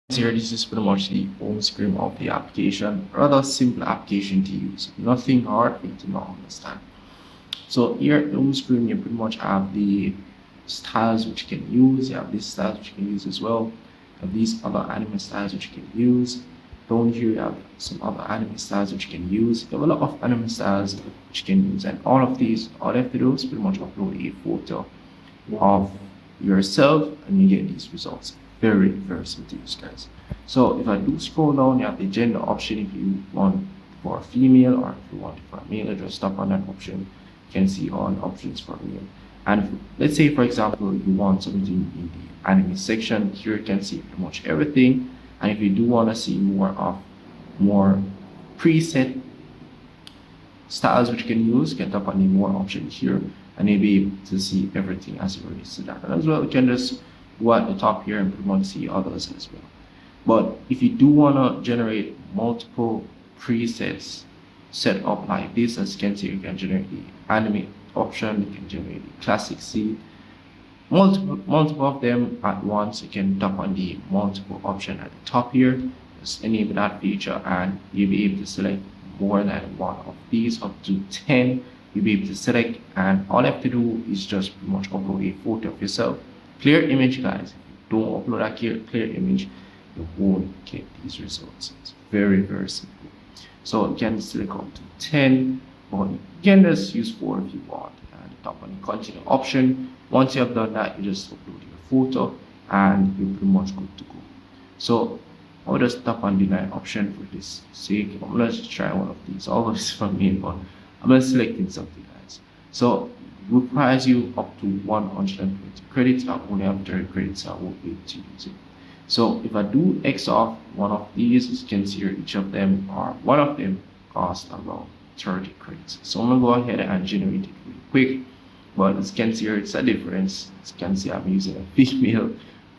Here, this is pretty much the home screen of the application. Rather simple application to use. Nothing hard for you to not understand. So here at the home screen, you pretty much have the styles which you can use. You have these styles which you can use as well. You have these other anime styles which you can use. Down here, you have some other anime styles which you can use. You have a lot of anime styles which you can use. And all of these, all you have to do is pretty much upload a photo of yourself and you get these results. Very, very simple to use, guys. So if I do scroll down, you have the gender option if you want for a female or if you want it for a male. Just tap on that option. You can see all the options for male. And if, let's say, for example, you want something in the anime section, here you can see pretty much everything. And if you do want to see more preset styles which you can use, you can tap on the more option here and you'll be able to see everything as you already see that. And as well, you can just go at the top here and pretty much see others as well. But if you do want to generate multiple presets set up like this, as you can see, you can generate the anime option, you can generate the classic scene, multiple of them at once. You can tap on the multiple option at the top here, just enable that feature, and you'll be able to select more than one of these, up to 10. You'll be able to select, and all you have to do is just pretty much upload a photo of yourself. Clear image, guys. Don't upload a clear image, you won't get these results. It's very, very simple. So you can select up to 10, or you can just use 4 if you want. And tap on the continue option. Once you have done that, you just upload your photo and you're pretty much good to go. So I'll just tap on the 9 option for this sake. I'm gonna just try one of these. All of this from me, but I'm gonna selecting something, guys. So it requires you up to 120 credits. I only have 30 credits, so I won't be able to use it. So if I do X off one of these, as you can see here, each of them, or one of them, cost around 30 credits. So I'm gonna go ahead and generate it really quick. But as you can see here, it's a difference. As you can see, I'm using a female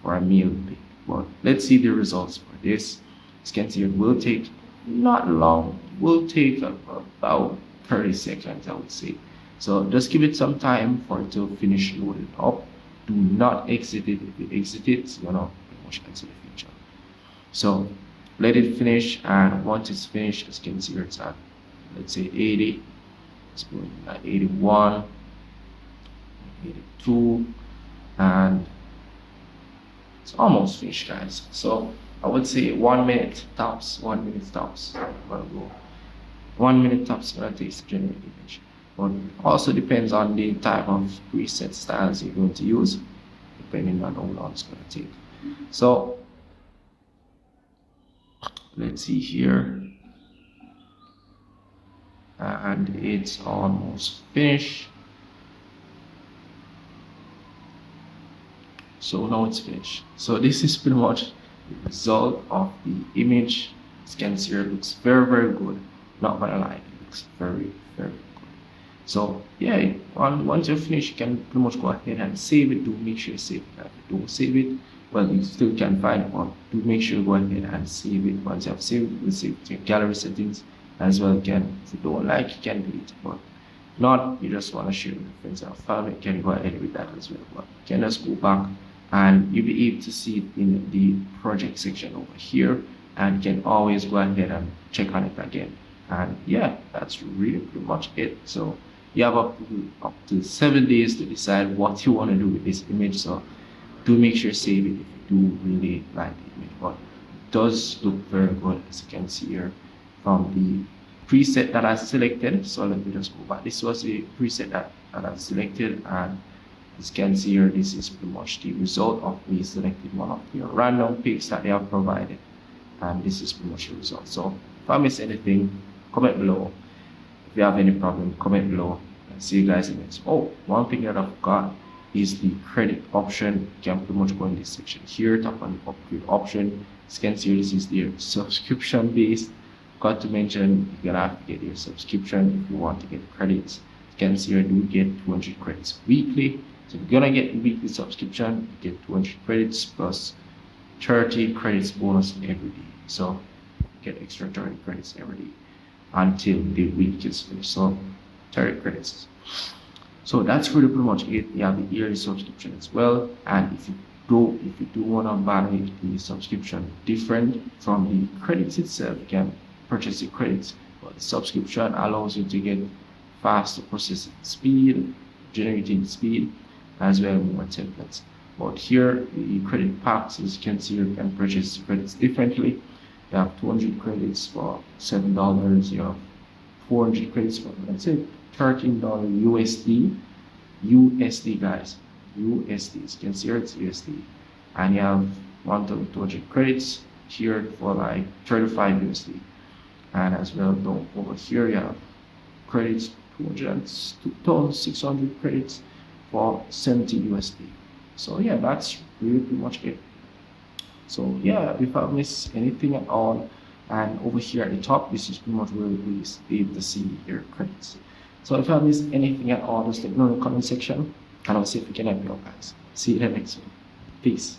or a male pic. But let's see the results for this. As you can see, it will take not long. It will take about 30 seconds, I would say. So just give it some time for it to finish loading up. Do not exit it. If you exit it, you're not pretty much exit the feature. So let it finish, and once it's finished, as you can see here, it's at, let's say 80. It's going at 81, 82, and it's almost finished, guys. So I would say 1 minute tops. 1 minute tops. 1 minute tops gonna take to generate the image. But also depends on the type of preset styles you're going to use, depending on how long it's gonna take. So let's see here, and it's almost finished. So now it's finished. So this is pretty much the result of the image. As you can see here, it looks very, very good. Not gonna lie, it looks very, very good. So yeah, once you're finished, you can pretty much go ahead and save it. Do make sure you save it. If you don't save it, well, you still can find it, but do make sure you go ahead and save it. Once you have saved it, you save it to your gallery settings as well. Again, if you don't like, you can delete it, but not, you just want to share with your friends and family, you can go ahead with that as well. But you can just go back and you'll be able to see it in the project section over here, and you can always go ahead and check on it again. And yeah, that's really pretty much it. So you have up to 7 days to decide what you want to do with this image. So do make sure you save it if you do really like the image. But it does look very good, as you can see here from the preset that I selected. So let me just go back. This was the preset that I selected, and as you can see here, this is pretty much the result of me selecting one of the random pics that they have provided, and this is pretty much the result. So if I miss anything, comment below. If you have any problem, comment below, and see you guys in the next. Oh, one thing that I forgot is the credit option. You can pretty much go in this section here, tap on the upgrade option. As you can see, this is the subscription based. Got to mention, you're gonna have to get your subscription if you want to get credits. You can see, I do get 200 credits weekly. So if you're gonna get a weekly subscription, you get 200 credits plus 30 credits bonus every day. So you get extra 30 credits every day until the week is finished. So 30 credits. So that's really pretty much it. You have the yearly subscription as well. And if you Though if you do want to buy the subscription different from the credits itself, you can purchase the credits, but the subscription allows you to get faster processing speed, generating speed, as well as more templates. But here, the credit packs, as you can see, you can purchase credits differently. You have 200 credits for $7. You have 400 credits for, let's say, $13 USD. USD, guys. USD. As you can see here, it's USD. And you have 1,200 credits here for like 35 USD. And as well, over here, you have credits, 2,600 credits for 70 USD. So yeah, that's really pretty much it. So yeah, if I miss anything at all, and over here at the top, this is pretty much where we be able to see your credits. So if I miss anything at all, just let me know in the comment section, and I'll see if we can help you out, guys. See you in the next one. Peace.